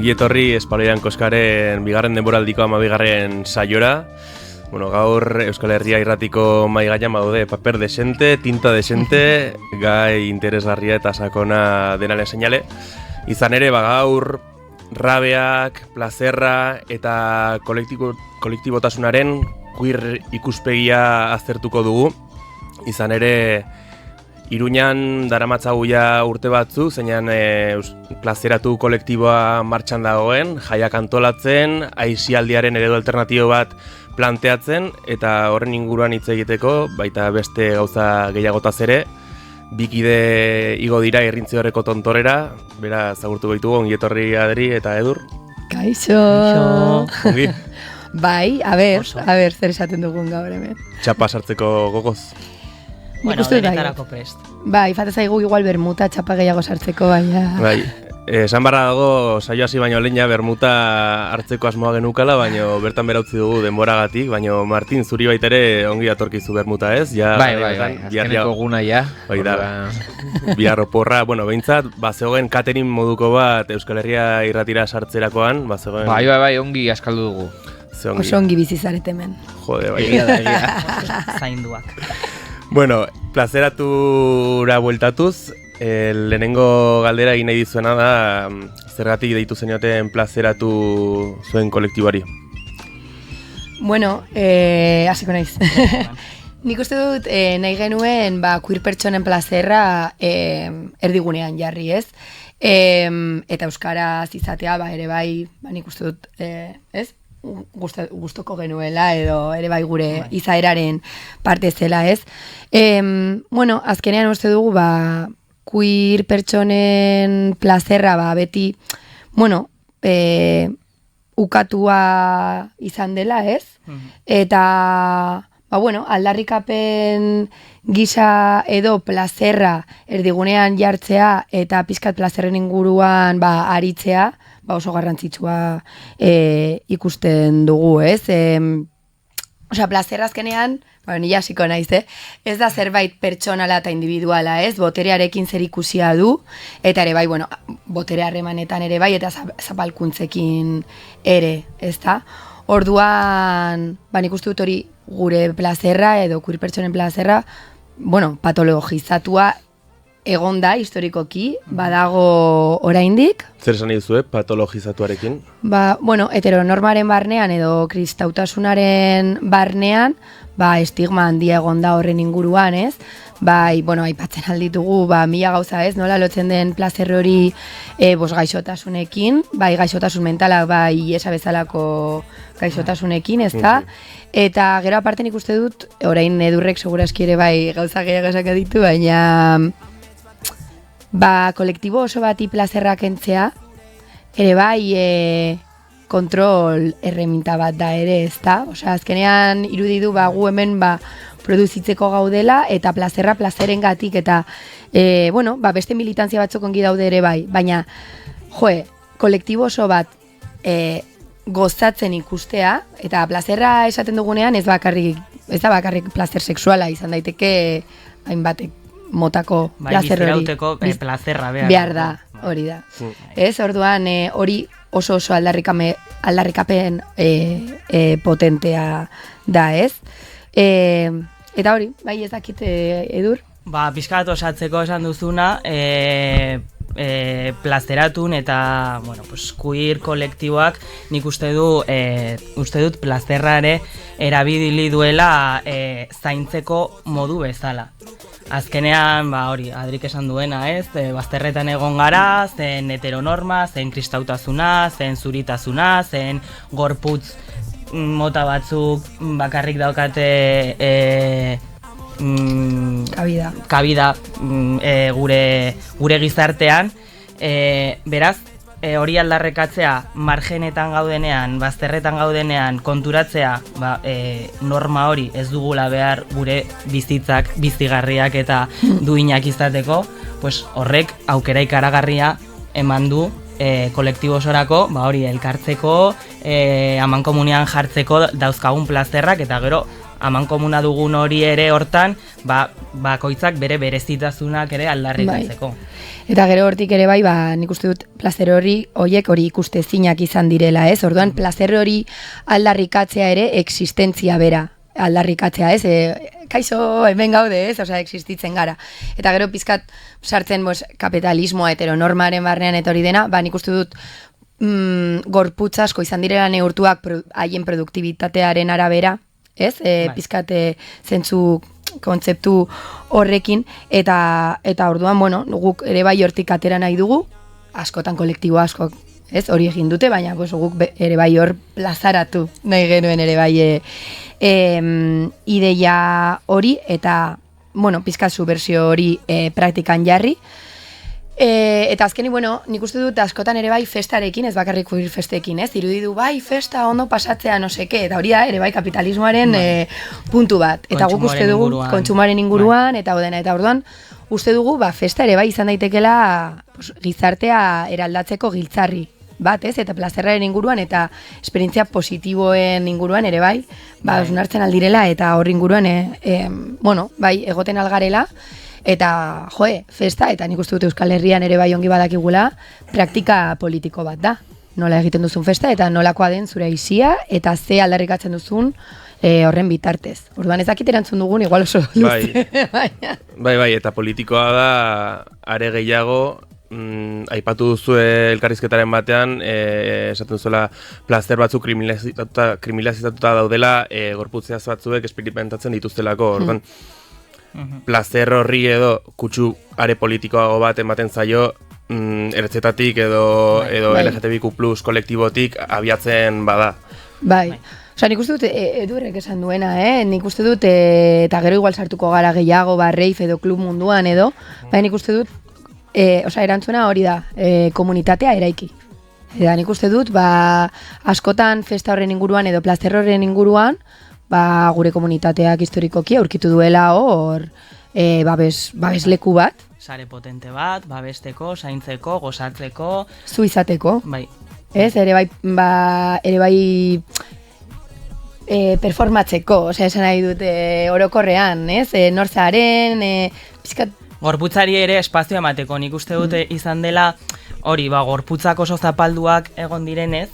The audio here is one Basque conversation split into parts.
Ongietorri Espaloian Koskaren bigarren denboraldiko 12. saiora. Bueno, gaur Euskal Herria irratiko maigaian badaude paper desente, tinta desente, gai interesgarria eta sakona denaren seinale. Izan ere, gaur rabeak, plazerra eta kolektibotasunaren queer ikuspegia aztertuko dugu. Izan ere, Iruñan daramatzagu ja urte batzu, zeinan plazeratu kolektiboa martxan dagoen, jaiak antolatzen, aisialdiaren eredu alternatibo bat planteatzen, eta horren inguruan hitz egiteko, baita beste gauza gehiagotaz ere, bikide igo dira Irrintzi Horreko tontorera, bera zagurtu baitugu, Ongietorri Adri eta Edur. Kaixo! Ongi? Bai, a ber, zer esaten dugun gaur hemen. Txapa sartzeko gogoz. Bueno, denetarako prest. Bai, fate zaigu igual bermuta txapa gehiago sartzeko, baina... Bai, esan barra dago saio hasi baino lehen bermuta hartzeko asmoa genukala, baino bertan bera utzi dugu denboragatik, baino Martin, zuri baita ere ongi atorkizu bermuta ez? Ja, bai, azkeneko guna ja. Bai da, bihar oporra, bueno, behintzat, zegoen catering moduko bat Euskal Herria irratira sartzerakoan, zegoen... Bai, ongi askaldu dugu. Oso ongi bizi zarete hemen. Jode, bai. Zainduak. Bueno, plazeratura bueltatuz, lehenengo galdera egin nahi dizuena da, zergatik deitu zenioten plazeratu zuen kolektiboari? Bueno, hasiko naiz. Nik uste dut nahi genuen queer pertsonen plazerra erdigunean jarri, ez? Eta euskaraz izatea, ere bai, nik uste dut, ez? Gustoko genuela edo ere bai gure izaeraren parte zela, ez? Bueno, azkenean uste dugu queer pertsonen plazerra beti, bueno, ukatua izan dela, ez? Eta, bueno, aldarrikapen gisa edo plazerra erdigunean jartzea eta pizkat plazerren inguruan aritzea, oso garrantzitsua ikusten dugu, ez? Osea, plazerra azkenean, nila hasiko naiz, ez da zerbait pertsonala eta individuala, ez? Boterearekin zer ikusia du, eta ere bai, bueno, botere harremanetan ere bai, eta zapalkuntzekin ere, ez da? Orduan, nik uste dut hori gure plazerra edo queer pertsonen plazerra, bueno, patologizatua egon da, historikoki, badago oraindik. Zer esan duzu, patologizatuarekin? Bueno, heteronormaren barnean edo kristautasunaren barnean, estigma handia egon da horren inguruan, ez? Bueno, aipatzen alditugu, mila gauza ez, nola lotzen den plazer hori gaixotasunekin, gaixotasun mentalak, iesa bezalako gaixotasunekin, ez da? Eta gero aparte nik uste dut, orain Edurrek segurazki ere gauza gehiago esak ditu, baina kolektibo oso bati plazerrak entzea, ere kontrol erreminta bat da ere, ez da? Osea, azkenean irudidu gu hemen produzitzeko gaudela eta plazerra plazeren gatik eta, bueno, beste militantzia batzuk ongi daude ere baina, kolektibo oso bat gozatzen ikustea eta plazerra esaten dugunean ez da bakarrik plazer sexuala izan daiteke hainbatek motako plazer hori. Bizirauteko plazerra behar da, hori da. Ez, orduan hori oso aldarrikapen potentea da, ez? Eta hori, ez dakit, Edur? Pixkat osatzeko esan duzuna, plazeratun eta, bueno, queer kolektiboak nik uste dut plazerrare erabili duela zaintzeko modu bezala. Azkenean, hori, Adrik esan duena, ez? Bazterretan egon gara, zen heteronorma, zen kristautasuna, zen zuritasuna, zen gorputz mota batzuk bakarrik daukate kabida gure gizartean. Beraz, hori aldarrekatzea margenetan gaudenean, bazterretan gaudenean konturatzea norma hori ez dugula behar gure bizitzak bizigarriak eta duinak izateko, horrek aukera ikaragarria eman du kolektibo osorako, hori elkartzeko, amankomunean jartzeko dauzkagun plazerrak eta gero amankomuna dugun hori ere hortan, bakoitzak bere berezitasunak ere aldarrikatzeko. Eta gero hortik ere bai, nik uste dut plazer hori, hori ikuste zinak izan direla, ez? Orduan, plazer hori aldarrikatzea ere existentzia bera aldarrikatzea, ez? Kaixo, hemen gaude, ez? Osea, existitzen gara. Eta gero pizkat sartzen kapitalismoa heteronormaren barnean eta hori dena, nik uste dut gorputz asko izan direla neurtuak haien produktibitatearen arabera, ez? Pizkat zentzu kontzeptu horrekin, eta orduan, guk ere bai hortik atera nahi dugu, askotan kolektibo asko, ez? Hori egin dute, baina guk ere bai hor plazaratu nahi genuen ere bai ideia hori, eta, pizkat subversio hori praktikan jarri. Eta azkeni, nik uste dut askotan ere bai festarekin, ez bakarrik queer festekin, ez? Irudidu bai festa ondo pasatzea no seke, eta hori da ere bai kapitalismoaren puntu bat. Eta guk uste dugu kontsumaren inguruan, eta orduan, uste dugu festa ere bai izan daitekela gizartea eraldatzeko giltzarri bat, ez? Eta plazerraren inguruan, eta esperientzia positiboen inguruan ere bai, osnartzen aldirela, eta hor inguruan, bai, egoten algarela, eta, festa, eta nik uste dut Euskal Herrian ere bai ongi badakigula, praktika politiko bat da. Nola egiten duzun festa, eta nolakoa den zure aizia, eta ze aldarrikatzen duzun horren bitartez. Orduan ez dakit erantzun dugun, igual oso luze. Bai, eta politikoa da, are gehiago, aipatu duzu elkarrizketaren batean, esaten duzuela plazer batzuk kriminalizatuta daudela, gorputzeaz batzuek experimentatzen dituztelako, orduan, plazer horri edo kutsu are politikoago bat ematen zaio ertzetatik edo LGTBIQ+ kolektibotik abiatzen bada. Bai. Osa, nik uste dut, Edurrek esan duena, nik uste dut, eta gero igual sartuko gara gehiago, reif edo klub munduan edo, nik uste dut, erantzuna hori da, komunitatea eraiki. Eta nik uste dut, askotan festa horren inguruan edo plazer horren inguruan, gure komunitateak historikoki aurkitu duela hor babes leku bat. Sare potente bat, babesteko, zaintzeko, gozatzeko. Zu izateko. Bai. Ez, ere bai performatzeko, esan nahi dut orokorrean, ez? Nortzaren, pizkat... Gorputzari ere espazio emateko, nik uste dute izan dela hori, gorputzak oso zapalduak egon direnez,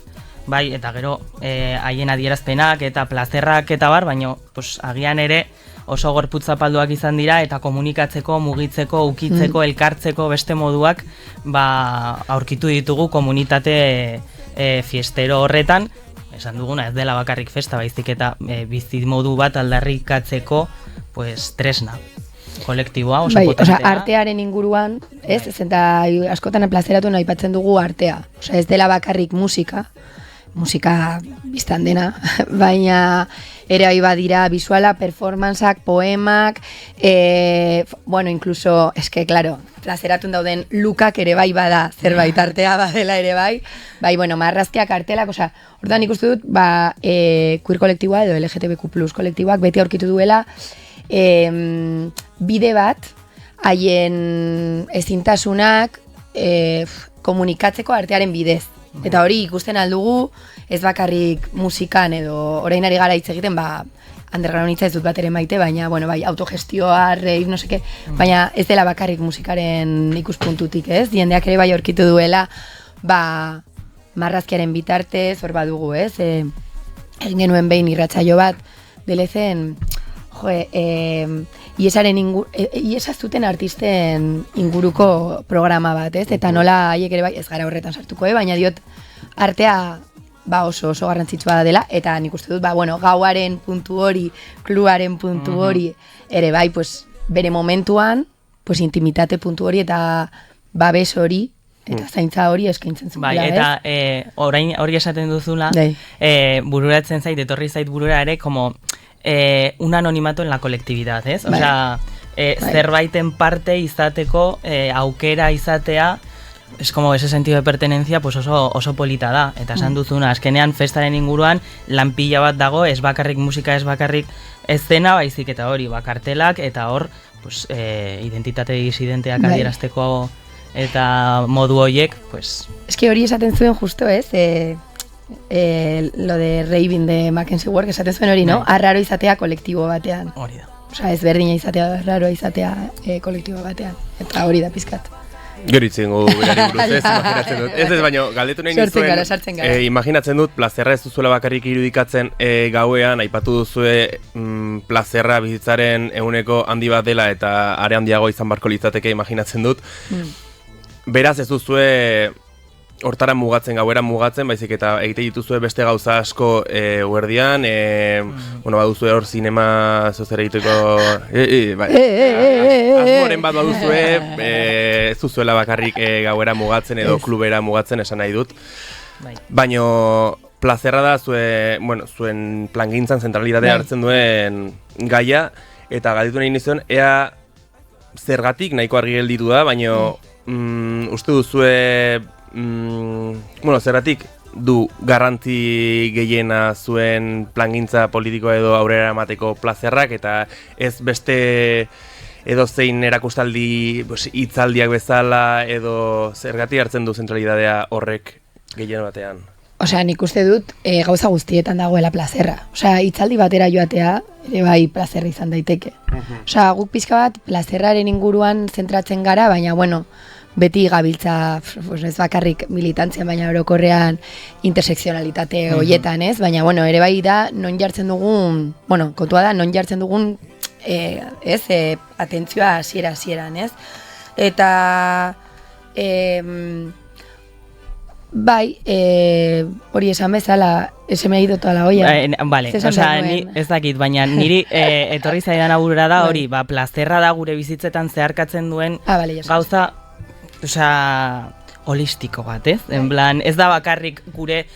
bai, eta gero haien adierazpenak eta plazerrak eta baina agian ere oso gorputz zapalduak izan dira eta komunikatzeko, mugitzeko, ukitzeko, elkartzeko beste moduak aurkitu ditugu komunitate fiestero horretan, esan duguna ez dela bakarrik festa, baizik eta bizi modu bat aldarrikatzeko tresna kolektiboa, oso potentea. Artearen inguruan, ez eta askotan plazeratu nahi aipatzen dugu artea. Ez dela bakarrik musika biztan dena, baina ere bai badira visuala, performanceak, poemak, incluso, claro, plazeratun dauden lukak ere bai bada zerbait artea badela ere bai, marrazkiak, artelak, ordan ikustu dut, queer kolektiboa edo LGTBIQ+ kolektiboak beti aurkitu duela bide bat, haien ezintasunak komunikatzeko artearen bidez. Eta hori ikusten aldugu, ez bakarrik musikan edo orain ari gara hitz egiten, underground hitza ez dut bat ere maite, baina, autogestioa, reif, no seke, baina ez dela bakarrik musikaren ikuspuntutik, ez? Jendeak ere bai aurkitu duela, marrazkiaren bitartez, hor badugu, ez? Egin genuen behin irratsaio bat, delezen, iesaz zuten artisten inguruko programa bat, ez? Eta nola haiek ere bai, ez gara horretan sartuko, baina diot artea oso garrantzitsua dela, eta nik uste dut, gauaren puntu hori, kluaren puntu hori, ere bai, bere momentuan, intimitate puntu hori, eta babes hori, eta zaintza hori eskaintzen zuen. Bai, eta orain hori esaten duzula, bururatzen zait, etorri zait burura ere, como un anonimato en la colectividad, ez? Osea, zerbaiten parte izateko, aukera izatea, es como ese sentido de pertenencia oso polita da. Eta esan duzuna, azkenean festaren inguruan lanpila bat dago, ez bakarrik musika, ez bakarrik eszena, baizik eta hori, kartelak, eta hor, identitate disidenteak adierazteko eta modu horiek, Eski hori esaten zuen justo, ez? lo de raving de Mackenzie Work, esaten zuen hori, no? Arraro izatea kolektibo batean. Hori da. Osea, ez berdina izatea, arraroa izatea kolektibo batean. Eta hori da pizkat. Goritzen gogu berari buruz, ez, imaginatzen dut. Ez, baina, galdetu nahi nizuen, sartzen gara. Imaginatzen dut, plazerra ez duzuela bakarrik irudikatzen gauean, aipatu duzue plazerra bizitzaren ehuneko handi bat dela eta are handiago izan barko litzateke imaginatzen dut. Beraz ez duzue hortara mugatzen, gauera mugatzen, baizik eta egite dituzue beste gauza asko uerdian, bueno, baduzue hor zinema zozera egiteko, asmoren bat baduzue, ez duzuela bakarrik gauera mugatzen edo klubera mugatzen esan nahi dut. Baina plazerra da zuen plangintzan zentralitatea hartzen duen gaia, eta galditu nahi nizuen, ea zergatik nahiko argi gelditu da, baina uste duzue zergatik du garrantzi gehiena zuen plangintza politikoa edo aurrera emateko plazerrak eta ez beste edo zein erakustaldi hitzaldiak bezala edo zergatik hartzen du zentralitatea horrek gehien batean? Osea, nik uste dut gauza guztietan dagoela plazerra. Osea, hitzaldi batera joatea ere bai plazerra izan daiteke. Osea, guk pixka bat plazerraren inguruan zentratzen gara, baina bueno, beti gabiltza, ez bakarrik militantzian, baina orokorrean intersekzionalitate horietan, ez? Baina, bueno, ere bai da, non jartzen dugun, bueno, kontua da, non jartzen dugun, atentzioa hasiera-hasieran, ez? Eta, bai, hori esan bezala, ese me ha ido toda la olla. Vale, osea, ni ez dakit, baina niri etorri zaidan aburura da hori, plazerra da gure bizitzetan zeharkatzen duen gauza, osea, holistiko bat, ez? En plan, ez da bakarrik gure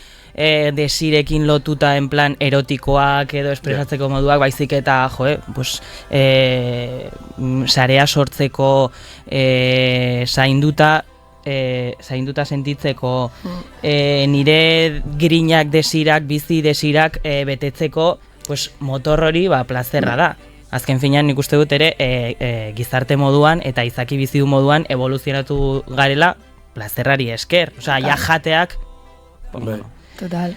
desirekin lotuta, en plan, erotikoak edo espresatzeko moduak, baizik eta, sarea sortzeko zainduta sentitzeko, nire grinak desirak, bizi desirak betetzeko, motor hori plazerra da. Azken finean nik uste dut ere gizarte moduan eta izaki bizidu moduan evoluzionatu garela plazerrari esker. Osea, ja jateak, total.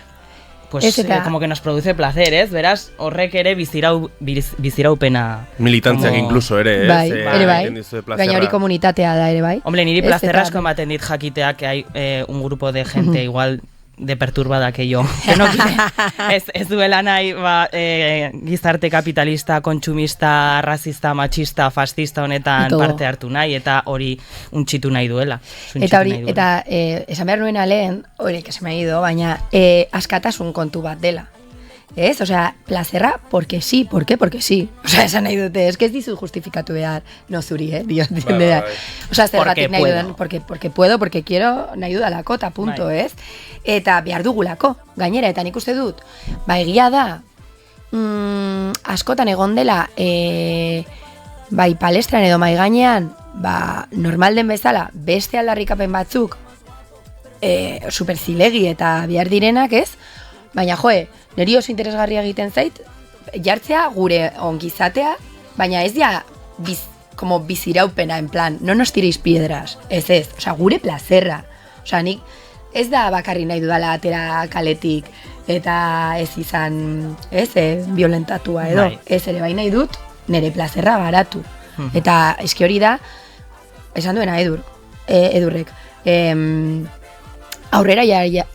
Pues como que nos produce placer, ez? Beraz, horrek ere biziraupena. Militantziak incluso ere, ez? Bai, ere bai. Baina hori komunitatea da ere bai. Hombre, niri plazerra asko ematen dit jakiteak que hay un grupo de gente igual de perturbada que yo. Que no ez duela nahi gizarte kapitalista, kontsumista, rasista, machista, fascista honetan parte hartu nahi eta hori untxitu nahi duela. Eta hori, eta esan behar nuena lehen, hori que se me ha ido, baina askatasun kontu bat dela. ¿Ez? Osea, plazerra, porque sí. ¿Por qué? Porque sí. Osea, esan nahi dute, es que ez dizu justifikatu behar, no zuri, Dios, osea, zergatik nahi dudan, porque puedo, porque quiero, nahi dudalako, eta punto, ez? Eta behar dugulako, gainera, eta nik uste dut, egia da, askotan egon dela, bai palestran edo mai gainean, normal den bezala, beste aldarrikapen batzuk, superzilegi eta behar direnak, ez? Baina, niri oso interesgarria egiten zait, jartzea gure ongizatea, baina ez ja como biziraupena, en plan, no nos tiréis piedras, ez, osea, gure plazerra. Osea, nik ez da bakarri nahi dudala atera kaletik, eta ez izan, violentatua edo, ez ere bai nahi dut, nire plazerra garatu. Eta eski hori da, esan duena edurrek, aurrera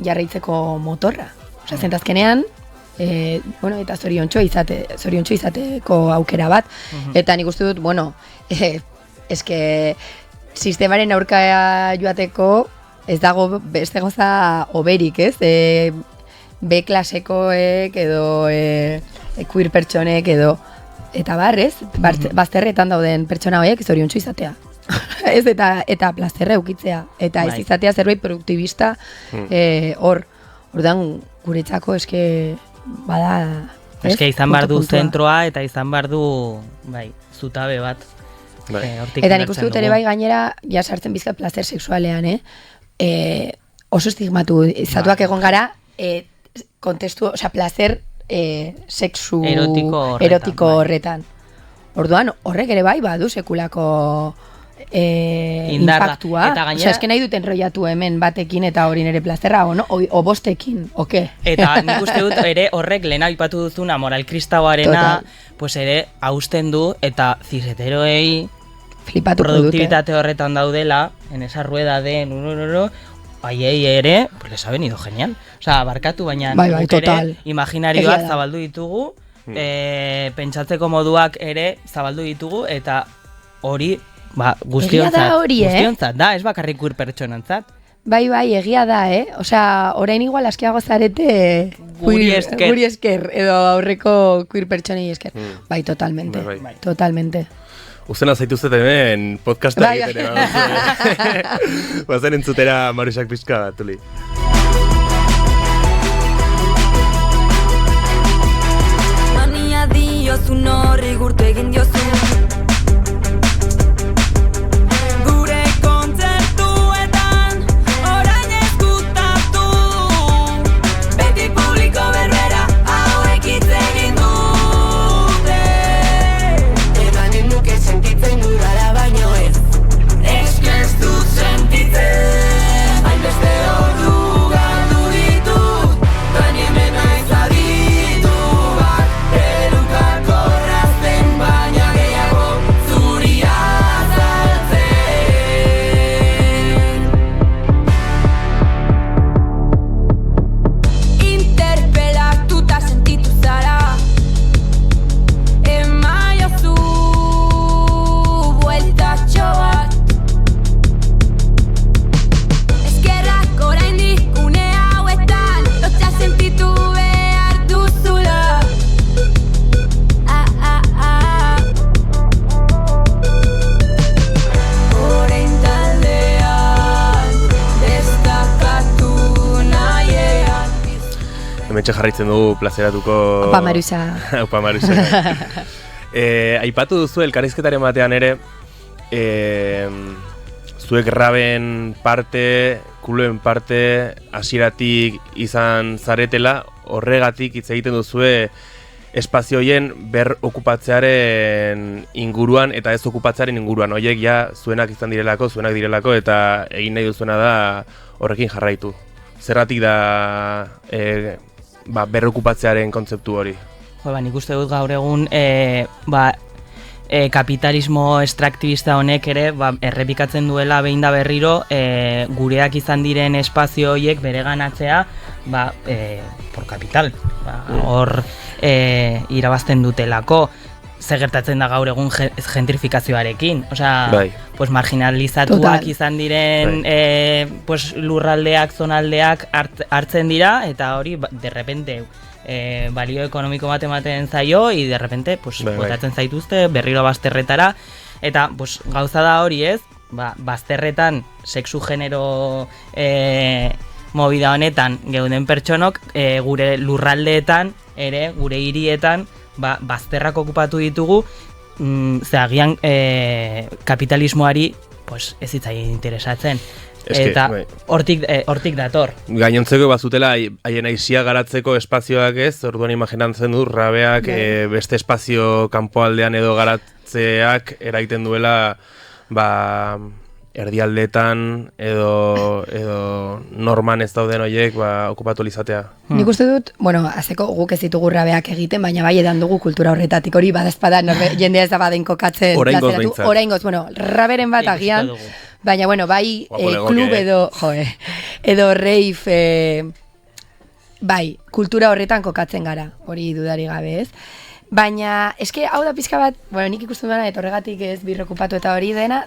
jarraitzeko motorra. Osea, zentazkenean, eta zoriontxo izateko aukera bat. Eta nik uste dut, eske sistemaren aurka joateko ez dago beste goza oberik, ez? B klasekoek edo queer pertsonek edo eta ez? Bazterretan dauden pertsona horiek zoriontxo izatea. Ez eta plazerra eukitzea. Eta ez izatea zerbait produktibista hor. Ordan guretzako eske bada, eske izan behar du zentroa eta izan behar du zutabe bat. Eta nik uste dut ere bai gainera ja sartzen bizkat plazer sexualean, oso estigmatu izatuak egon gara kontestu, osea, plazer sexu erotiko horretan. Orduan, horrek ere bai badu sekulako impactua. Eta gainera... Osea, eske nahi duten enrollatu hemen batekin eta hori nere plazerra, o bostekin, oke? Eta nik uste dut ere horrek lehen aipatu duzuna moral kristauarena, pues ere hausten du eta zizeteroei produktibitate horretan daudela, en esa rueda de haiei ere, pues les ha venido genial. Osea, barkatu, baina guk ere imaginarioak zabaldu ditugu, pentsatzeko moduak ere zabaldu ditugu, eta hori guztiontzat da, ez bakarrik queer pertsonantzat. Bai, egia da, Osea, orain igual askiago zarete guri esker, edo aurreko queer pertsonei esker. Bai, totalmente. Totalmente. Uzena zaituzet hemen podcasta egiten bazen entzutera Marusak pixka bat, Tuli. Mania diozu norri gurtu egin diozu gure kontzertuetan orain eskutatu beti publiko berbera hauek hitz egin dute edanen nuke sentitzen dudala baino ez eske ez dut sentitzen hainbeste ordu galdu ditut ganimena izaditu bat erukak korrazten baina gehiago zuria azaltzen interpelatuta sentitu zara emaiozu bueltatxo bat eskerrak oraindik une hauetan lotxa sentitu behar duzula orain taldean destakatu nahiean Hementxe jarraitzen dugu plazeratuko... Opa Marusa. Opa Marusa. Aipatu duzu elkarrizketaren batean ere, zuek raben parte, kuluen parte, hasieratik izan zaretela, horregatik hitz egiten duzue espazioien okupatzearen inguruan eta ez okupatzearen inguruan. Horiek ja zuenak izan direlako, eta egin nahi duzuena da horrekin jarraitu. Zergatik da berrokupatzearen kontzeptu hori? Nik uste dut gaur egun kapitalismo estraktibista honek ere errepikatzen duela behin da berriro gureak izan diren espazio horiek bereganatzea por kapital. Hor irabazten dutelako. Ze gertatzen da gaur egun gentrifikazioarekin. Osea, pues marginalizatuak izan diren lurraldeak, zonaldeak hartzen dira, eta hori de repente balio ekonomiko bat ematen zaio, y de repente botatzen zaituzte berriro bazterretara, eta gauza da hori ez, bazterretan sexu genero movida honetan geuden pertsonok gure lurraldeetan ere, gure hirietan bazterrak okupatu ditugu, agian kapitalismoari ez zitzaien interesatzen. Eta hortik dator. Gainontzeko bazutela haien aizia garatzeko espazioak ez, orduan imaginatzen du rabeak beste espazio kanpoaldean edo garatzeak eraiten duela erdialdetan edo norman ez dauden horiek okupatu lizatea. Nik uste dut, azeko guk ez ditugu rabeak egiten, baina bai edan dugu kultura horretatik hori badazpada jendea ez da baden kokatzen. Oraingoz, raberen bat agian, baina bai klub edo rave, bai, kultura horretan kokatzen gara, hori dudari gabe ez. Baina, eske hau da pizka bat, nik ikusten duena eta horregatik ez birrokupatu eta hori dena,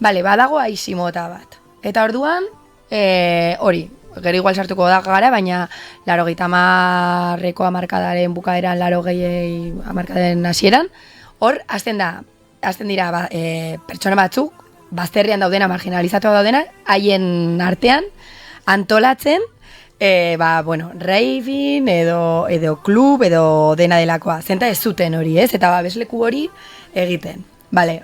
badago aisi mota bat. Eta orduan, hori, gero igual sartuko da gara, baina 80ko hamarkadaren bukaeran, 80 hamarkadaren hasieran, hor, hasten dira pertsona batzuk, bazterrean daudena, marginalizatua daudena, haien artean, antolatzen, raving edo klub edo dena delakoa. Zenta ez zuten hori, ez? Eta babesleku hori egiten.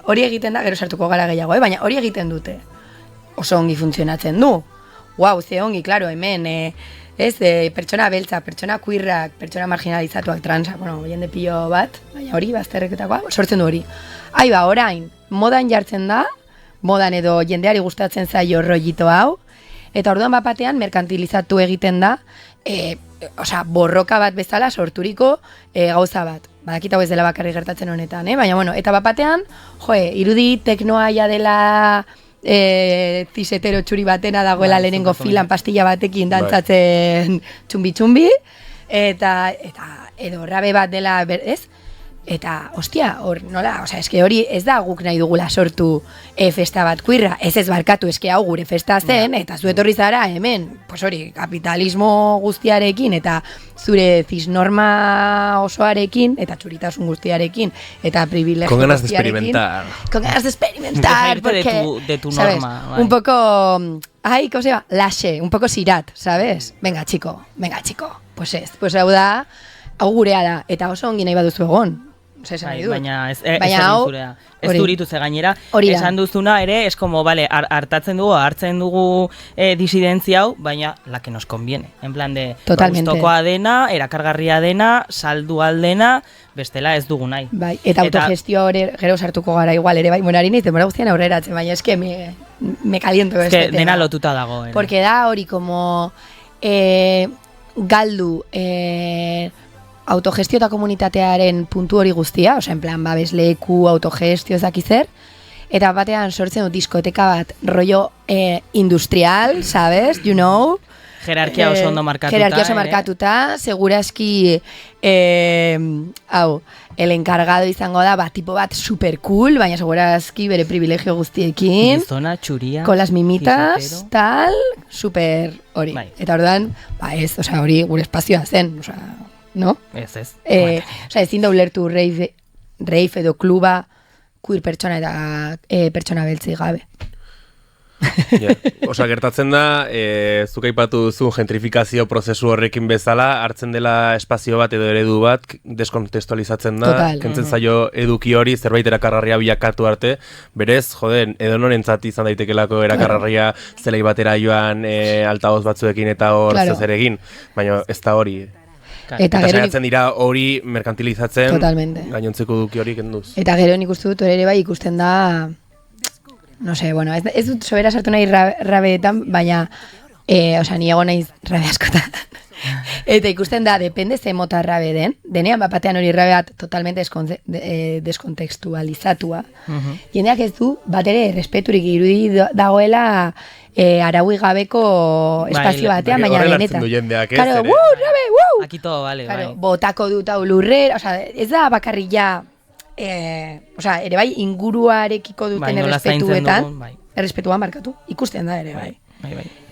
Hori egiten da, gero sartuko gara gehiago, baina hori egiten dute. Oso ongi funtzionatzen du. Ze ongi, klaro, hemen, pertsona beltza, pertsona queerrak, pertsona marginalizatuak, transa, jende pilo bat, baina hori, bazterreketakoa, sortzen du hori. Orain, modan jartzen da, modan edo jendeari gustatzen zaio rollito hau, eta orduan bapatean merkantilizatu egiten da, borroka bat bezala sorturiko gauza bat. Badakit hau ez dela bakarrik gertatzen honetan, baina bueno, eta bapatean, irudi teknoa ja dela zisetero txuri batena dagoela lehenengo filan pastilla batekin dantzatzen txumbi-txumbi, eta edo rabe bat dela, ez? Eta, ostia, hor, nola, eske hori ez da guk nahi dugula sortu festa bat kuirra, ez barkatu, eske hau gure festa zen, eta zu etorri zara hemen, pues hori, kapitalismo guztiarekin, eta zure cisnorma osoarekin, eta txuritasun guztiarekin, eta privilegio con ganas guztiarekin. Con ganas de experimentar, porque, de tu ¿sabes? norma. Un poco, ¿cómo se llama? Laxe, un poco sirat, ¿sabes? Venga, chico, pues ez, pues hau da, hau gurea da, eta oso ongi nahi baduzu egon. Baina ez duritu ze gainera, esan duzuna ere, es como, vale, hartzen dugu disidentzia hau, baina la que nos conviene. En plan de, gustokoa dena, erakargarria dena, saldu aldena, bestela ez dugu nahi. Bai, eta autogestio hori gero sartuko gara igual ere, bai, monari nahi, demora guztian aurreratzen, baina eske me caliento este tema. Dena lotuta dago. Porque da hori como galdu, autogestio eta komunitatearen puntu hori guztia, en plan, babesleku, autogestio, ez daki zer, eta batean sortzen dut diskoteka bat, rollo industrial, sabes, you know? Jerarkia oso ondo markatuta. Jerarkia oso markatuta, seguraski, el encargado izango da, tipo bat super cool, baina seguraski bere privilegio guztiekin. Gizona, txuria. Con las mimitas, tal, super hori. Eta orduan, ez, hori gure espazioa zen, no? Ez. Ezin da ulertu rave edo kluba queer pertsona eta pertsona beltzi gabe. Gertatzen da, zuk aipatu duzu gentrifikazio prozesu horrekin bezala, hartzen dela espazio bat edo eredu bat, deskontestualizatzen da, kentzen zaio eduki hori, zerbait erakargarria bilakatu arte, berez, edo norentzat izan daitekelako erakargarria zelai batera joan altaboz batzuekin eta hor zezer egin, baina ez da hori. Eta saiatzen dira hori merkantilizatzen, gainontzeko eduki hori kenduz. Eta gero nik uste dut ere bai ikusten da, no sé, bueno, ez dut sobera sartu nahi rabeetan, baina, ni egon nahi rabe askotan. Eta ikusten da, depende ze mota rabe denean bapatean hori rabe bat totalmente deskontekstualizatua. Jendeak ez du, bat ere, respeturik irudi dagoela araui gabeko espazio batean, baina benetan. Claro, rabe, Aquí todo vale, bai. Botako dut hau lurrer, ez da bakarrila, ere bai inguruarekiko duten errespetuetan, errespetuan markatu, ikusten da ere bai.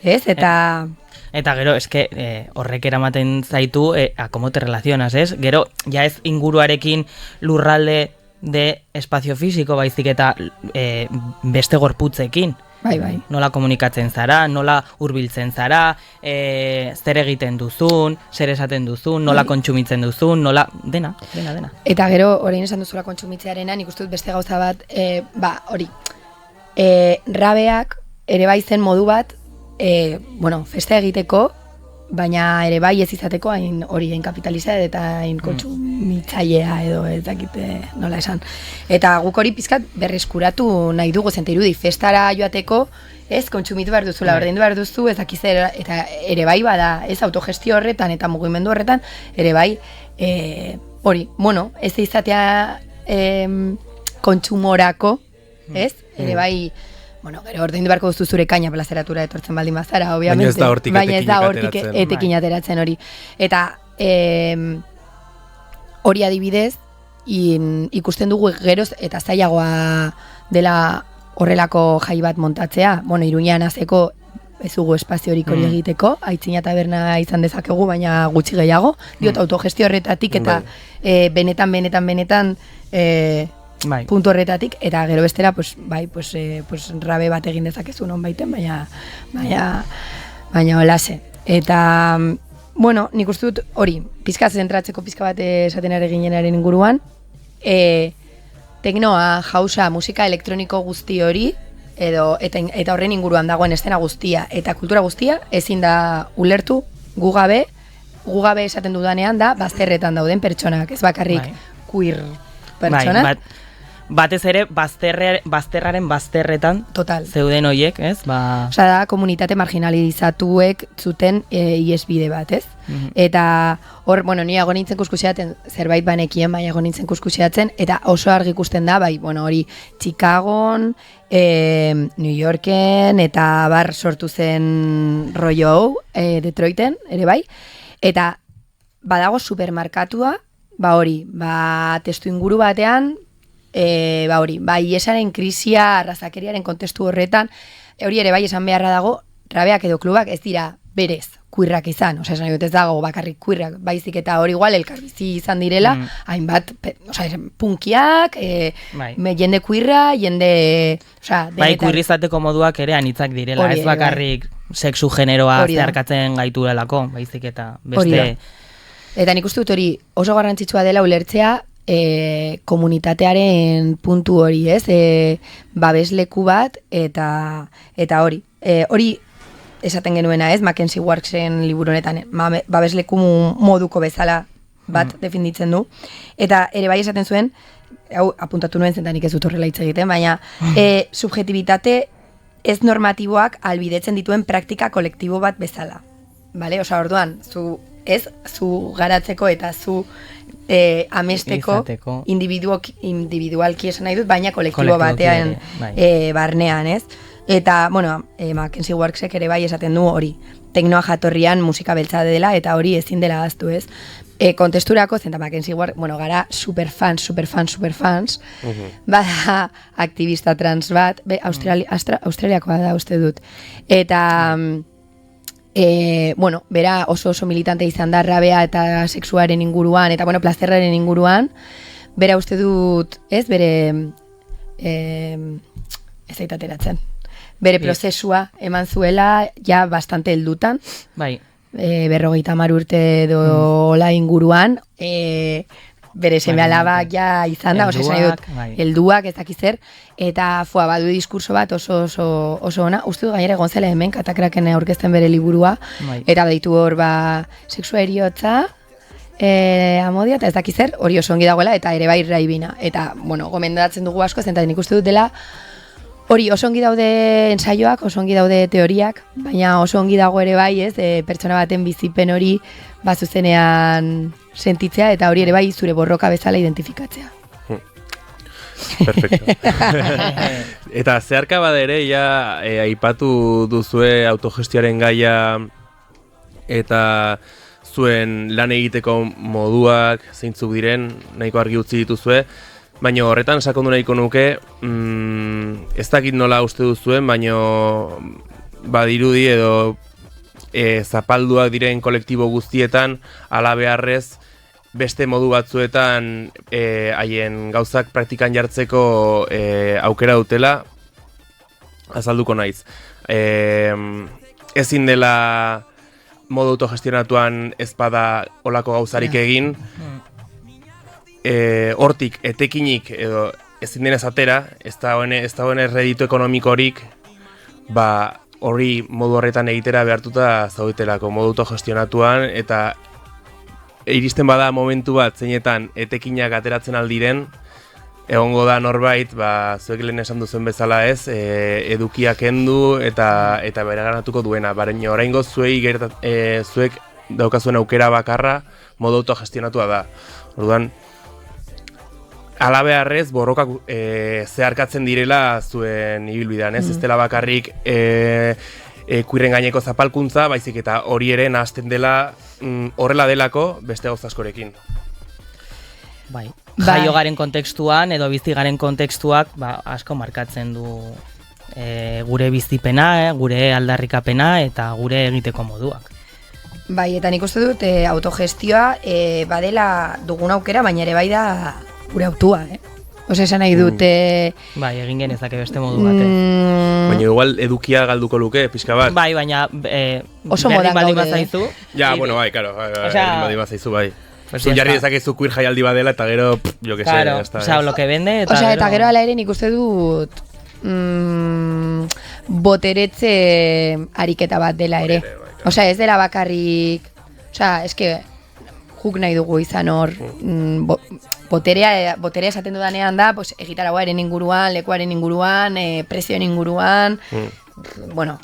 Ez, eta gero, eske horrek eramaten zaitu a cómo te relacionas, ez? Gero, ja ez inguruarekin lurralde de espazio físico, baizik eta beste gorputzekin. Bai. Nola komunikatzen zara, nola hurbiltzen zara, zer egiten duzun, zer esaten duzun, nola kontsumitzen duzun, nola, dena. Eta gero, orain esan duzula kontsumitzearena, nik uste dut beste gauza bat, hori, rabeak ere bai zen modu bat, festa egiteko, baina ere bai ez izateko hain hori hain kapitaliza eta hain kontsumitzailea edo ez dakite nola esan. Eta guk hori pizkat berreskuratu nahi dugu zente irudi festara joateko, ez kontsumitu behar duzula, ordaindu behar duzu, ez dakizera, eta ere bai bada, ez autogestio horretan eta mugimendu horretan, ere bai hori, ez izatea kontsumorako, ez? Ere bai, gero ordaindu beharko duzu zure kaina plazeratura etortzen baldin bazara, obviamente. Baina ez da hortik etekin ateratzen hori. Eta hori adibidez, ikusten dugu geroz eta zailagoa dela horrelako jai bat montatzea. Iruñean azeko ez dugu espaziorik hori egiteko, aitzina taberna izan dezakegu, baina gutxi gehiago. Diot autogestio horretatik eta benetan puntu horretatik, eta gero bestera, rabe bat egin dezakezu non baiten, baina holase. Eta, nik uste dut hori, pizka zentratzeko pizka bat esaten ere ginenaren inguruan, teknoa, jausa, musika elektroniko guzti hori, eta horren inguruan dagoen estena guztia, eta kultura guztia, ezin da ulertu gu gabe esaten dudanean da, bazterretan dauden pertsonak, ez bakarrik queer pertsonak. batez ere bazterraren bazterretan Total. zeuden hoiek, ez? Ba, Osa da, komunitate marginalizatuek zuten iesbide bat, ez? Eta hor, bueno, ni ago nintzen kuskusiatzen, zerbait banekien, bai ago nintzen kuskusiatzen, eta oso argi ikusten da, bai, bueno, hori Chicagon, New Yorken, eta bar sortu zen rollo hau, Detroiten, ere bai, eta badago supermarkatua, ba hori, ba testu inguru batean, ba hori, ba iesaren krisia, arrazakeriaren kontestu horretan, hori ere bai esan beharra dago, rabeak edo klubak ez dira berez kuirrak izan, osea, esan dut ez dago bakarrik kuirrak, baizik eta hori igual elkarbizi izan direla, hainbat, osea, punkiak, jende kuirra, jende, osea, bai, kuirrizateko moduak ere anitzak direla, Hori ez bakarrik sexu generoa zeharkatzen gaituelako, baizik eta beste... Eta nik uste dut hori oso garrantzitsua dela ulertzea komunitatearen puntu hori, ez? Babesleku bat eta hori. Hori esaten genuena, ez? Mackenzie Warksen liburu honetan babesleku moduko bezala bat definitzen du. Eta ere bai esaten zuen, hau apuntatu nuen zentanik ez dut horrela hitz egiten, baina subjetibitate ez normatiboak albidetzen dituen praktika kolektibo bat bezala. Bale? Osa, orduan, zu garatzeko eta zu amesteko individualki esan nahi dut, baina kolektibo batean barnean, ez? Eta, bueno, Mackenzie Warksek ere bai esaten du hori, teknoa jatorrian musika beltza dela eta hori ezin dela ahaztu, ez? Kontesturako, zenta Mackenzie Wark, bueno, gara superfans, bada aktivista trans bat, australiakoa da uste dut, eta... bueno, bera oso militante izan da rabea eta sexuaren inguruan, eta bueno, plazerraren inguruan, bera uste dut, ez, bere ez aitateratzen, bere prozesua eman zuela, ja bastante heldutan, bai, 50 urte dola inguruan, bere seme alabak ja izan da, helduak ez dakiz zer, eta badu diskurso bat oso ona, uste du gainera egon zela hemen Katakraken aurkezten bere liburua, eta baditu hor sexua eriotza, amodia, eta ez dakiz zer, hori oso ongi dagoela, eta ere bai raibina, eta, bueno, gomendatzen dugu asko, zenta nik uste dut dela, hori oso ongi daude ensaioak, oso ongi daude teoriak, baina oso ongi dago ere bai, ez, pertsona baten bizipen hori zuzenean sentitzea, eta hori ere bai zure borroka bezala identifikatzea. Perfecto. Eta zeharka bada ere, ja, aipatu duzue autogestioaren gaia eta zuen lan egiteko moduak zeintzuk diren, nahiko argi utzi dituzue, baina horretan sakondu nahiko nuke, ez dakit nola uste duzuen, baina badirudi edo zapalduak diren kolektibo guztietan, ala beharrez, beste modu batzuetan haien gauzak praktikan jartzeko aukera dutela, azalduko naiz. Ezin dela modu autogestionatuan ez bada olako gauzarik egin, hortik etekinik edo ezin denez atera, ez da honen erreditu ekonomikorik, hori modu horretan egitera behartuta zaudetelako modu autogestionatuan, eta iristen bada momentu bat zeinetan etekinak ateratzen aldiren, egongo da norbait, zuek lehen esan duzen bezala ez, edukiak kendu eta bereganatuko duena. Baina oraingo zuek daukazuen aukera bakarra modu autogestionatua da. Orduan, alabeharrez borrokak zeharkatzen direla zuen ibilbidean, ez? Ez dela bakarrik kuirren gaineko zapalkuntza, baizik eta hori ere nahazten dela horrela delako beste gauza askorekin. Bai. Jaio garen kontekstuan edo bizi garen kontekstuak asko markatzen du gure bizipena, gure aldarrikapena eta gure egiteko moduak. Bai, eta nik uste dut autogestioa badela dugun aukera, baina ere bai da gure autua, Osa esan nahi dute... Bai, egin genezake beste modu bate. Baina igual edukia galduko luke, pixka bat. Bai, baina oso modan baldin bazaizu. Ja, bueno, bai, karo, baldin bazaizu, bai. Zu jarri dezakezu queer jaialdi badela eta gero, jo que claro, o sea, lo que vende eta gero... Eta gero ala ere nik uste dut boteretze ariketa bat dela ere. Osea, ez dela bakarrik... Osea, eske... Juk nahi dugu izan hor boterea esaten dudanean da, pues, egitarauaren inguruan, lekuaren inguruan, prezioen inguruan, bueno,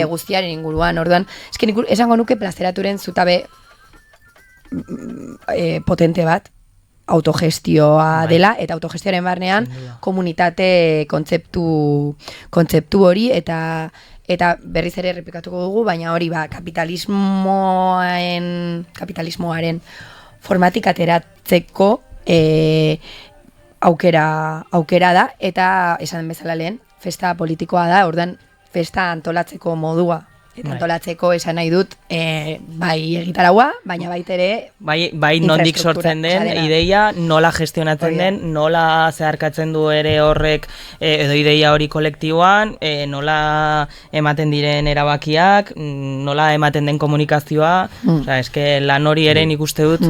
guztiaren inguruan, orduan, eske esango nuke plazeraturen zutabe potente bat, autogestioa dela, eta autogestioaren barnean komunitate kontzeptu hori, eta berriz ere errepikatuko dugu, baina hori kapitalismoaren formatik ateratzeko aukera da, eta esan bezala lehen, festa politikoa da, ordan festa antolatzeko modua. Eta antolatzeko esan nahi dut, bai egitaraua, baina baitere bai nondik sortzen den ideia, nola gestionatzen den, nola zeharkatzen du ere horrek edo ideia hori kolektiboan, nola ematen diren erabakiak, nola ematen den komunikazioa, eske lan hori ere nik uste dut,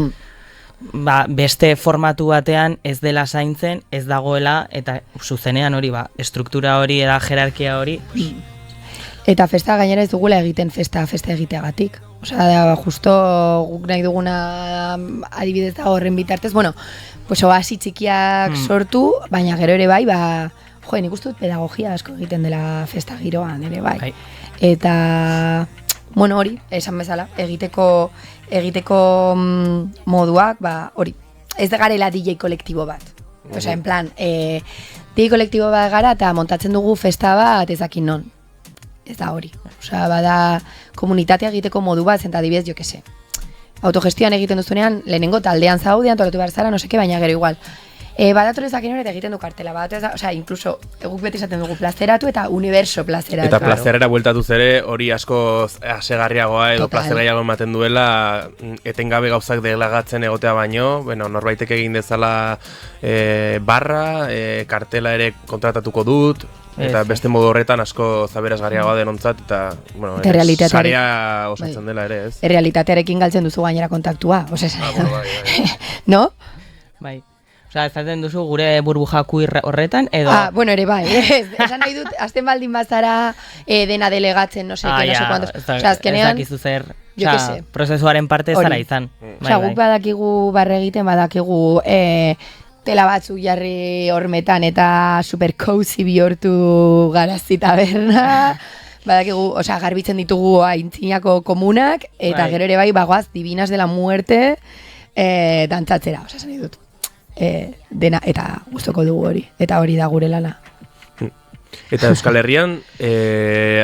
beste formatu batean ez dela zaintzen, ez dagoela, eta zuzenean hori, estruktura hori eta jerarkia hori. Eta festa gainera ez dugula egiten festa egiteagatik. Osea, justo guk nahi duguna adibidez da horren bitartez, bueno, pues oasi txikiak sortu, baina gero ere bai, nik uste dut pedagogia asko egiten dela festa giroan ere bai. Eta, bueno, hori, esan bezala, egiteko moduak, hori, ez da garela DJ kolektibo bat. Osea, en plan, DJ kolektibo bat gara eta montatzen dugu festa bat ezakin non. Ez da hori. Osea, bada komunitatea egiteko modu bat, zenta adibidez, jo kese. Autogestioan egiten duzunean, lehenengo taldean zaude, antolatu behar zara, no seke, baina gero igual. Badatorezak inoret egiten du kartela, osea, incluso, eguk beti esaten dugu plazeratu eta universo plazeratu. Eta plazerera bueltatuz ere, hori asko asegarriagoa edo plazeraiago ematen duela, etengabe gauzak delagatzen egotea baino, bueno, norbaitek egin dezala barra, kartela ere kontratatuko dut, eta beste modu horretan asko zaberazgarriagoa denontzat, eta, bueno, sarea osatzen dela ere, ez? Errealitatearekin galtzen duzu gainera kontaktua, no? Bai. Osea, ezaten duzu gure burbuja queer horretan, edo... bueno, ere bai, esan nahi dut, azten baldin bazara dena delegatzen, no sé kuantos. Osea, azkenean... Ez dakizu zer, prozesuaren parte zara izan. Osea, guk badakigu barre egiten, badakigu tela batzuk jarri hormetan eta super cozy bihortu Garazi taberna. Badakigu, osea, garbitzen ditugu aintzinako komunak, eta gero ere bai, bagoaz, Divinas de la Muerte dantzatzera, osea, esan nahi dut. Dena, eta gustoko dugu hori, eta hori da gure lana. Eta Euskal Herrian,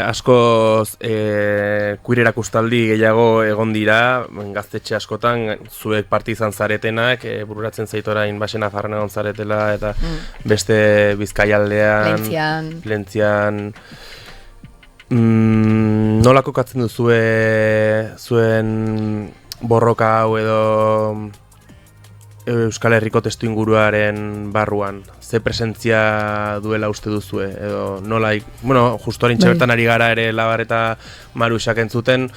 askoz queer erakustaldi gehiago egon dira, gaztetxe askotan, zuek parte izan zaretenak, bururatzen zait orain Baxena Farren egon zaretela, eta beste Bizkaialdean, Lentzian. Nola kokatzen duzue zuen borroka hau edo Euskal Herriko testu inguruaren barruan? Ze presentzia duela uste duzue? Edo nola, bueno, justo horintxe bertan ari gara ere Labar eta Marusak entzuten.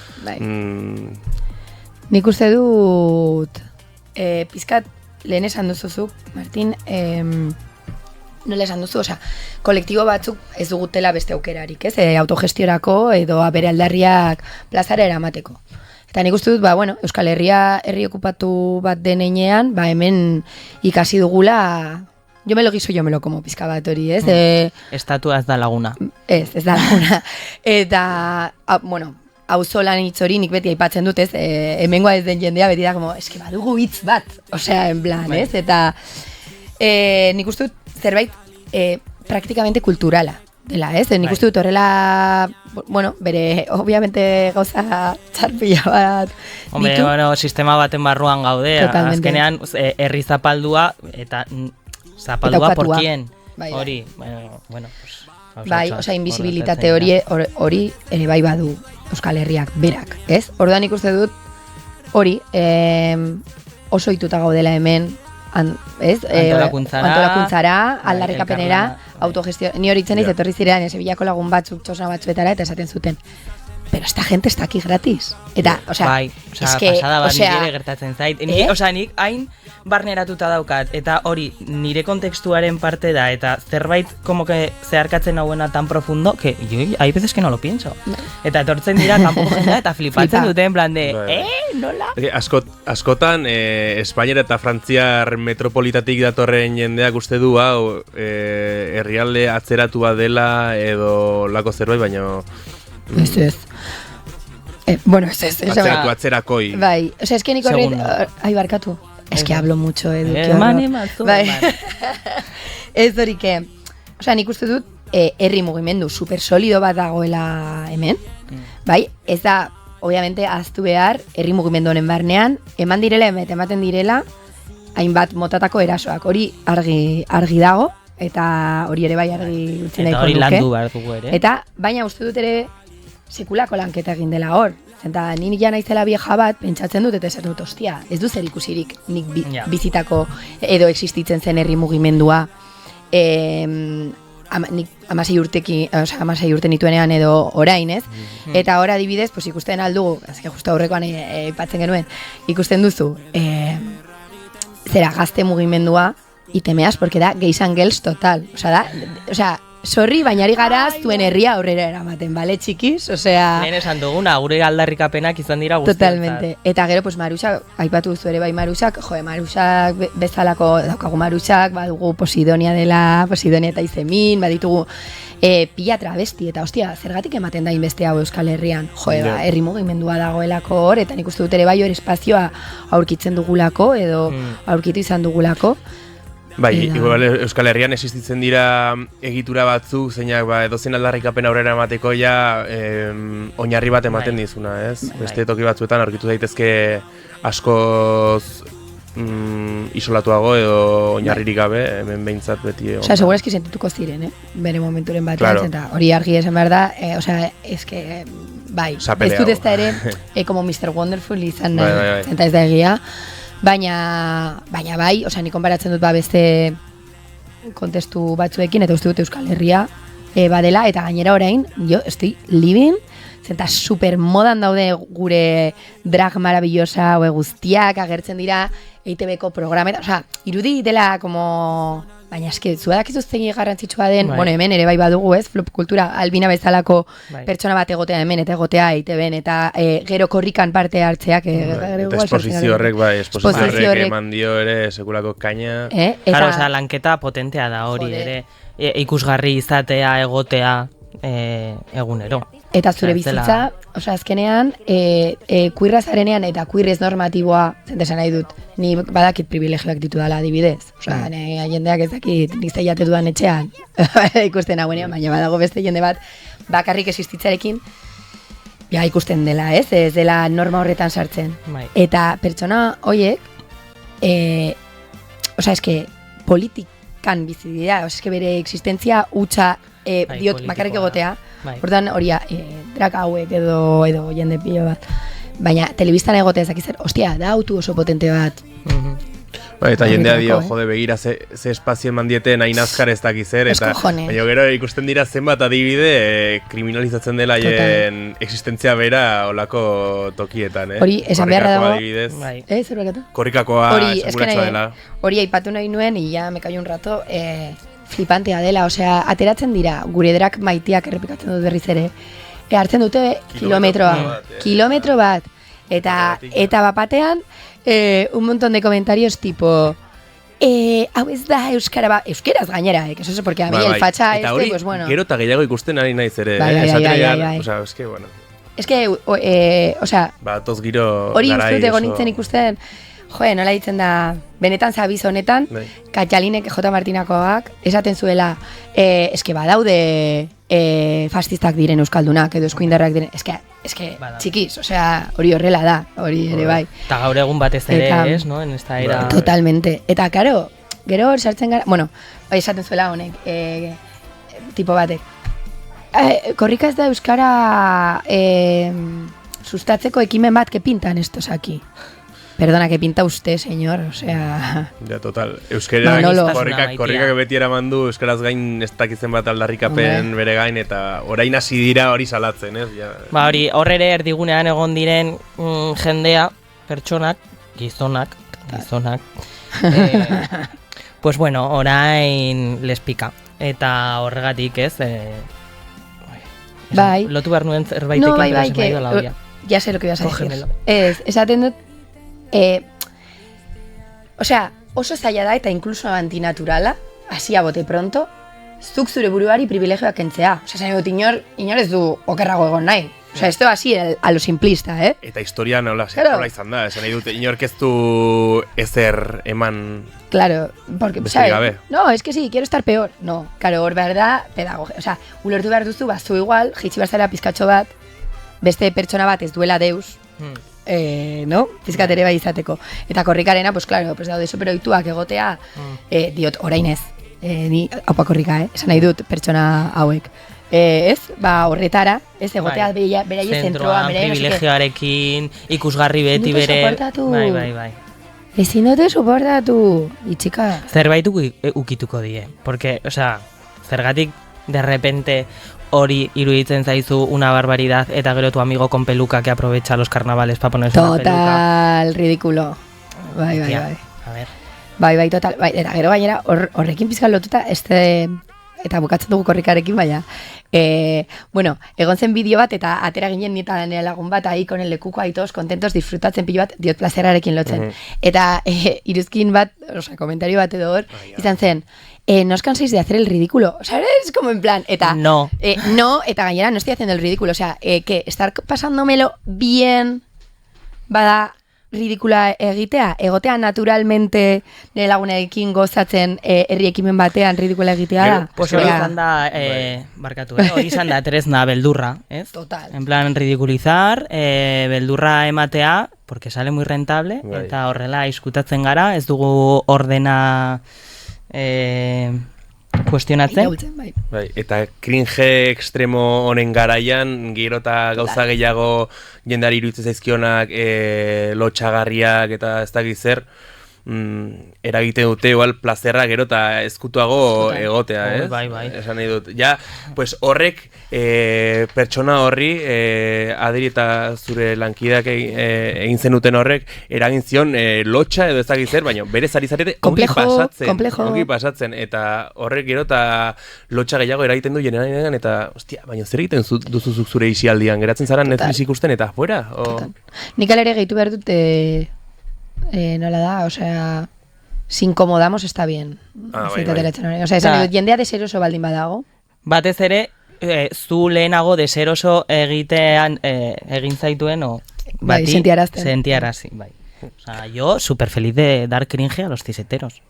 Nik uste dut, pizkat lehen esan duzuzuk, Martin, nola esan duzu, osea, kolektibo batzuk ez dugutela beste aukerarik, ez? Autogestiorako edo bere aldarriak plazara eramateko. Eta nik uste dut, Euskal Herria herri okupatu bat denean, hemen ikasi dugula, yo me lo guiso, yo me lo como, pizka bat hori, ez? Estatua ez da laguna. Ez da laguna. Eta, auzolan hitz hori nik beti aipatzen dut, ez? Hemengoa ez den jendea beti da, eske badugu hitz bat, osea, en plan, ez? Eta nik uste dut zerbait praktikamente kulturala dela, ez? Nik uste dut horrela, bere, obviamente gauza txarpila bat ditu. Sistema baten barruan gaude, azkenean herri zapaldua, eta zapaldua porkien, hori, bai, osea, invisibilitate hori ere bai badu Euskal Herriak berak, ez? Orduan ikuste dut hori oso ohituta gaudela hemen, ez? Antolakuntzara, aldarrikapenera, autogestio. Ni hori itzen etorri zirean, Sevillako lagun batzuk txosna batzuetara eta esaten zuten. pero esta gente está aquí gratis. Eta, osea, bai, pasada bat nire gertatzen zait. Nik hain barneratuta daukat, eta hori nire kontekstuaren parte da, eta zerbait como que zeharkatzen hauena tan profundo, que yo hay veces que no lo pienso. Eta etortzen dira kanpoko jendea eta flipatzen dute en plan de, nola? Askotan, Espainiara eta Frantziar metropolitatik datorren jendeak uste du, hau, herrialde atzeratu bat dela edo lako zerbait, baina... Ez. Bueno, ez. Atzerakoi. Bai, o sea, es que nik horret... Ai, barkatu. Es que hablo mucho, Edu. Bai. Ez hori que... O sea, nik uste dut, herri mugimendu super solido bat dagoela hemen. Bai, ez da, obviamente, ahaztu behar, herri mugimendu honen barnean, eman direla, ematen direla, hainbat motatako erasoak. Hori argi dago, eta hori ere bai argi utzen daiko nuke. Eta hori landu behar dugu ere. Eta, baina uste dut ere, sekulako lanketa egin dela hor. Eta ni ja naizela vieja bat, pentsatzen dut eta esaten dut, ostia, ez du zer ikusirik nik bizitako edo existitzen zen herri mugimendua. Nik 16 urte nituenean edo orain, ez? Eta hor adibidez, pues ikusten aldugu, ezke justo aurrekoan aipatzen genuen, ikusten duzu, zera gazte mugimendua, itemeaz, porque da gays and girls total. Sorri, baina ari gara zuen herria aurrera eramaten, bale, txikiz? Lehen esan duguna, gure aldarrikapenak izan dira guztiak. Totalmente. Eta gero, pues, Marusak, aipatu duzu ere bai Marusak, Marusak bezalako daukagu Marusak, badugu Posidonia dela, Posidonia eta Izemin, baditugu pila travesti, eta hostia, zergatik ematen da inbeste hau Euskal Herrian? Herri mugimendua dagoelako hor, eta nik uste dut ere bai hor espazioa aurkitzen dugulako, edo aurkitu izan dugulako. Bai, igual Euskal Herrian existitzen dira egitura batzuk, zeinak edozein aldarrikapen aurrera emateko ja oinarri bat ematen dizuna, ez? Beste toki batzuetan aurkitu daitezke askoz isolatuago edo oinarririk gabe, hemen behintzat beti egon. Osea, segurazki sentituko ziren, bere momenturen batean, eta hori argi esan behar da, osea, eske, bai, ez dut ez da ere, como Mr. Wonderful izan, eta ez da egia, Baina bai, osea, ni konparatzen dut beste kontestu batzuekin, eta uste dut Euskal Herria badela, eta gainera orain, jo, estoy living, zenta super modan daude gure drag maravillosa guztiak agertzen dira EITB-ko programetan, osea, irudi dela como... Baina eske, zuadakizu zegi garrantzitsua den, bueno, hemen ere bai badugu, ez, flop kultura, albina bezalako pertsona bat egotea hemen, eta egotea EITB-en, eta gero korrikan parte hartzeak. Eta esposizio horrek eman dio ere sekulako kaina. Claro, osea, lanketa potentea da hori ere, ikusgarri izatea, egotea, egunero. Eta zure bizitza, osea, azkenean, kuirra zarenean eta kuirrez normatiboa, zentesan nahi dut, ni badakit privilegioak ditu dala adibidez. Osea, jendeak ez dakit, nik zeiate dudan etxean, ikusten hauenean, baina badago beste jende bat, bakarrik existitzarekin, ja ikusten dela, ez dela norma horretan sartzen. Eta pertsona horiek, osea, eske, politikan bizi dira, eske bere existentzia hutsa diot bakarrik egotea, ordan hori drag hauek edo jende pilo bat. Baina telebistan egotea ezak izan, ostia, da autu oso potente bat. Eta jendea dio, jode, begira ze espazio eman dieten hain azkar ez dakiz zer, eta baina gero ikusten dira zenbat adibide kriminalizatzen dela haien existentzia bera olako tokietan, Hori, esan beharra dago, zer bakatu? Korrikakoa seguratxoa dela. Hori aipatu nahi nuen, ya me callo un rato, flipantea dela, osea, ateratzen dira, gure drag maitiak errepikatzen dut berriz ere, hartzen dute kilometro bat, eta bapatean, un montón de comentarios tipo, hau ez da euskeraz gainera, que eso porque a mí el facha pues bueno. Gero eta gehiago ikusten ari naiz ere, bai. Osea, es que, bueno. Es que, osea, toz giro hori ustut egon nintzen ikusten, nola ditzen da, benetan zabiz honetan, Katxalinek J. Martinakoak esaten zuela, eske badaude fascistak diren euskaldunak edo eskuindarrak diren, eske txikiz, osea, hori horrela da, hori ere bai. Eta gaur egun batez ere, ez, no, en esta era... Totalmente, eta karo, gero sartzen gara, bueno, esaten zuela honek, tipo batek, korrika ez da euskara sustatzeko ekimen bat que pintan estos aquí. Perdona, que pinta usted, señor, o sea... Ja, total. Euskera Manolo. korrikak beti eraman du, euskaraz gain ez dakitzen bat aldarrikapen bere gain, eta orain hasi dira hori salatzen, ez? Ja. Ba hori, hor ere erdigunean egon diren jendea, pertsonak, gizonak, pues bueno, orain les pika. Eta horregatik ez, bai. Lotu behar nuen zerbaitekin, no, bai, pero se me ha ido la olla. Ya sé lo que ibas a decir. Cógemelo. Esaten dut, osea, oso zaila da eta incluso antinaturala, hasia bote pronto, zuk zure buruari privilegioak kentzea. Osea, zain dut, inor ez du okerrago egon nahi. Osea, esto así a lo simplista, Eta historia nola izan da, esan nahi dut, inork ez du ezer eman... Claro, porque, Besterik ¿sabes? gabe. No, es que sí, quiero estar peor. No, claro, hor behar da pedagogia. O sea, ulertu behar duzu, zu igual, jitsi behar zara pizkatxo bat, beste pertsona bat ez duela deus, no? Pizkat ere bai izateko. Eta korrikarena, pues claro, pues daude superoituak egotea, diot, orain ez. Ni, haupa korrika, esan nahi dut pertsona hauek. Ez, ba, horretara, ez, egotea beraie zentroa, beraie privilegioarekin, ikusgarri beti Dute bere... soportatu. Bai. Ezin dute soportatu, itxika. Zerbait ukituko die, porque, o sea, zergatik de repente hori iruditzen zaizu una barbaridad eta gero tu amigo con peluca que aprovecha los carnavales para ponerse una peluca. Total, ridículo. Bai. A ver. Bai, total. Bai, eta gero gainera horrekin pizkal lotuta, eta bukatzen dugu korrikarekin, baina. Bueno, egon zen bideo bat, eta atera ginen nieta nire lagun bat, ahí con el lekuko, ahí todos contentos, disfrutatzen pilo bat, diot plazerarekin lotzen. Eta iruzkin bat, osea, komentario bat edo hor, izan zen, no os canséis de hacer el ridículo. O sea, es como en plan, eta... No. No, eta gainera no estoy haciendo el ridículo. O sea, que estar pasándomelo bien bada ridikula egotea naturalmente nire lagunekin gozatzen herri ekimen batean ridikula egitea da. Pues hori izan da, barkatu, hori izan da tresna beldurra, ez? Total. En plan, ridiculizar, beldurra ematea, porque sale muy rentable, eta horrela izkutatzen gara, ez dugu ordena kuestionatzen. Bai, eta cringe extremo honen garaian, gero eta gauza gehiago jendari iruditzen zaizkionak lotxagarriak eta ez dakit zer, eragiten dute igual plazerra gero eta ezkutuago egotea, ez? Bai. Esan nahi dut. Ja, pues horrek pertsona horri, Adri eta zure lankideak egin zenuten horrek, eragin zion lotxa edo ez dakit zer, baina berez ari zarete ongi pasatzen, eta horrek gero eta lotxa gehiago eragiten du jenean, eta, ostia, baina zer egiten duzuzuk zure isialdian, geratzen zara Netflix ikusten eta fuera? Nik alere gehitu behar dut, nola da, osea, si incomodamos está bien. Bai. O sea, esan dut, jendea deseroso baldin badago. Batez ere, zu lehenago deseroso egitean egin zaituen, o bati sentiarazi, bai. O sea, yo súper feliz de dar cringe a los ciseteros.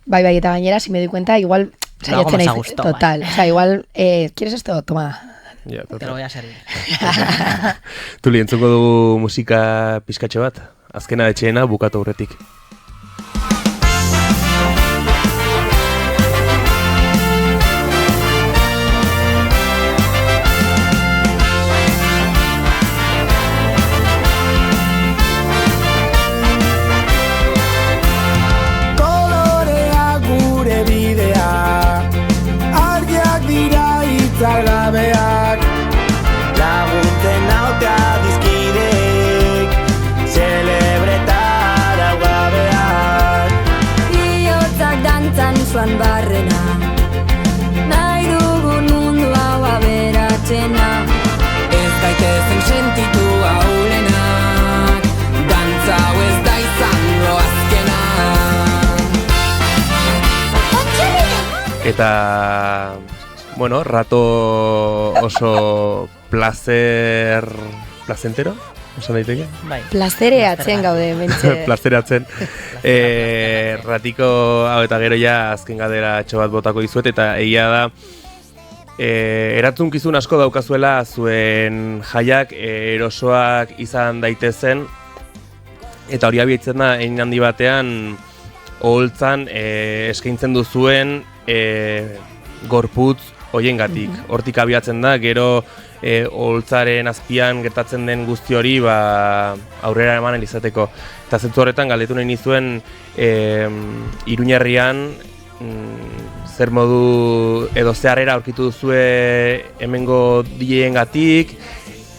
Bai, eta gainera, si me doy cuenta, igual... Algo más a gusto, total, bai. O sea, igual, ¿quieres esto? Toma. Ja, te lo voy a servir. Tuli, entzuko dugu musika pizkatxe bat? Azkena etxeena bukatu aurretik. Kolorea gure bidea, argiak dira itzalgabeak, laguntzen nautea dizkidek, celebretara gabeak. Biotzak dantzan joan barrena, nahi dugun mundu hau aberatzena. Ez gaitezen sentitu aulenak, dantza hau ez da izango azkena. Eta, bueno, rato oso placentero, esan daiteke? Bai. Plazereatzen gaude, bentxe. Plazeratzen. Ratiko hau eta gero ja azken galdera bat botako dizuet, eta egia da erantzunkizun asko daukazuela zuen jaiak erosoak izan daitezen, eta hori abiatzen da egin handi batean oholtzan eskaintzen duzuen gorputz hoiengatik. Hortik abiatzen da, gero oholtzaren azpian gertatzen den guzti hori aurrera eman izateko. Eta zentzu horretan galdetu nahi nizuen Iruñerrian zer modu edo zeharrera aurkitu duzue hemengo DJ-engatik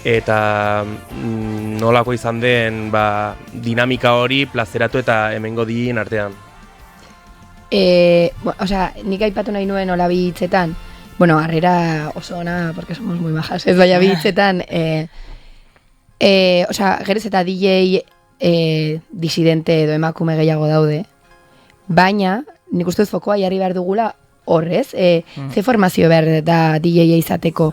eta nolako izan den dinamika hori plazeratu eta hemengo DJ-en artean. Nik aipatu nahi nuen hola bi hitzetan, bueno, harrera oso ona, porque somos muy bajas, ez baina bi hitzetan, gerez eta DJ disidente edo emakume gehiago daude, baina nik uste dut fokoa jarri behar dugula horrez, ze formazio behar da DJ-a izateko,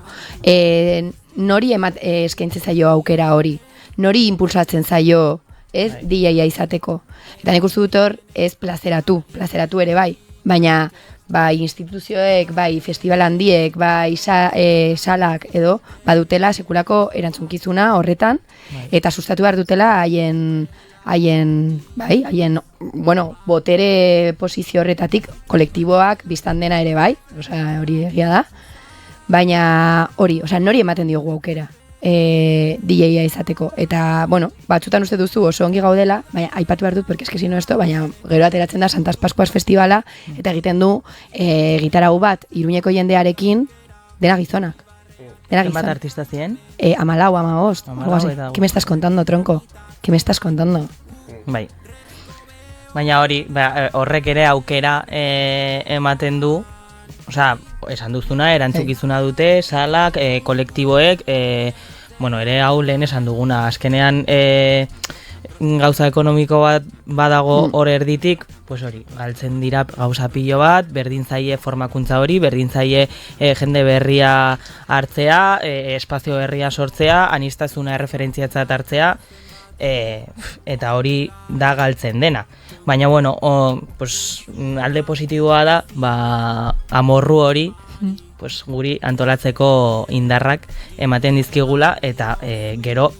nori eskaintzen zaio aukera hori, nori impulsatzen zaio DJ-a izateko. Eta nik uste dut hor ez plazeratu ere bai, baina bai instituzioek, bai festival handiek, bai salak edo badutela sekulako erantzunkizuna horretan, eta sustatu behar dutela haien botere posizio horretatik kolektiboak biztan dena ere bai, hori egia da, baina nori ematen diogu aukera DJ-a izateko, eta, batzutan uste duzu oso ongi gaudela, baina aipatu behar dut, porque eski no esto, baina gero ateratzen da Santas Pascuas Festivala, eta egiten du gitarau bat Iruñeko jendearekin, dena gizonak. ¿Zenbat artista zien? 14, 15, ¿qué me estás contando, tronco? ¿Qué me estás contando? Bai. Baina horrek ere aukera ematen du, esan duzuna, erantzukizuna dute, salak, kolektiboek, ere hau lehen esan duguna, azkenean gauza ekonomiko bat badago hor erditik, hori, galtzen dira gauza pilo bat, berdin zaie formakuntza hori, berdin zaie jende berria hartzea, espazio berria sortzea, anistazuna erreferentziatzat hartzea, eta hori da galtzen dena. Baina, alde positiboa da, amorru hori, guri antolatzeko indarrak ematen dizkigula, eta gero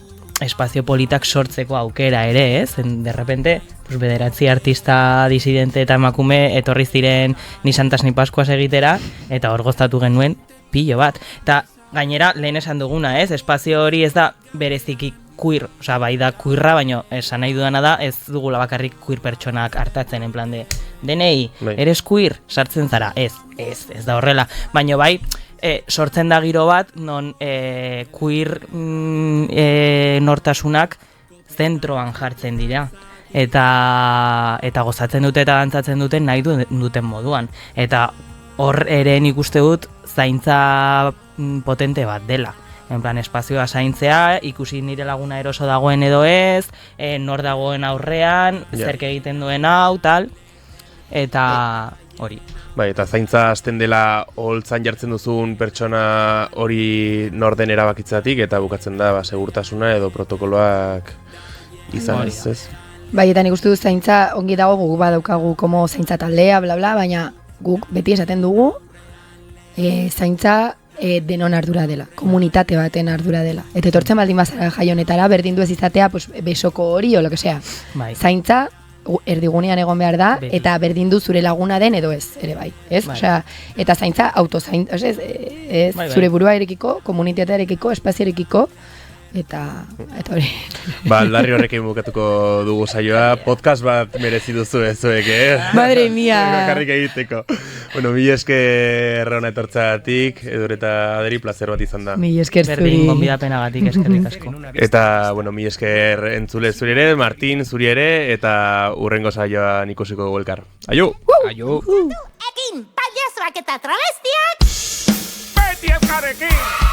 espazio politak sortzeko aukera ere, ez? De repente, bederatzi artista disidente eta emakume etorri ziren ni Santas ni Pascuas egitera, eta hor goztatu genuen pilo bat. Eta gainera, lehen esan duguna, ez? Espazio hori ez da bereziki queer, bai da queerra, baina esan nahi dudana da, ez dugula bakarrik queer pertsonak hartatzen, en plan de, denei, eres queer, sartzen zara, ez da horrela, baina bai, sortzen da giro bat, non queer nortasunak zentroan jartzen dira, eta gozatzen dute eta dantzatzen duten nahi duten moduan, eta hor ere nik uste dut zaintza potente bat dela. En plan, espazioa zaintzea, ikusi nire laguna eroso dagoen edo ez, nor dagoen aurrean, zerk egiten duen hau, tal, eta hori. Bai, eta zaintza hasten dela holtzan jartzen duzun pertsona hori norden erabakitzatik, eta bukatzen da segurtasuna edo protokoloak izan ez. Bai, eta nik uste dut zaintza ongi dago guk badaukagu komo zaintza taldea, bla bla, baina guk beti esaten dugu zaintza denon ardura dela, komunitate baten ardura dela. Eta etortzen baldin bazara jai honetara, berdin du ez izatea besoko hori o lo que sea. Bai. Zaintza erdigunean egon behar da, eta berdin du zure laguna den edo ez, ere bai. Ez? Bai. Eta zaintza autozain, zure burua erekiko, komunitatearekiko, espazioarekiko, eta hori. Larri horrekin bukatuko dugu saioa, podcast bat merezi duzu zuek, Madre mia! Bakarrik egiteko. Mila esker hona etortzatik, Edur eta Aderi, placer bat izan da. Mila esker zuri. Berdin gonbidapenagatik eskerrik asko. Eta, mila esker entzule zuri ere, Martin zuri ere, eta hurrengo saioan ikusiko dugu elkar. Aio! Aio! Ekin, payasoak eta travestiak! Beti elkarrekin!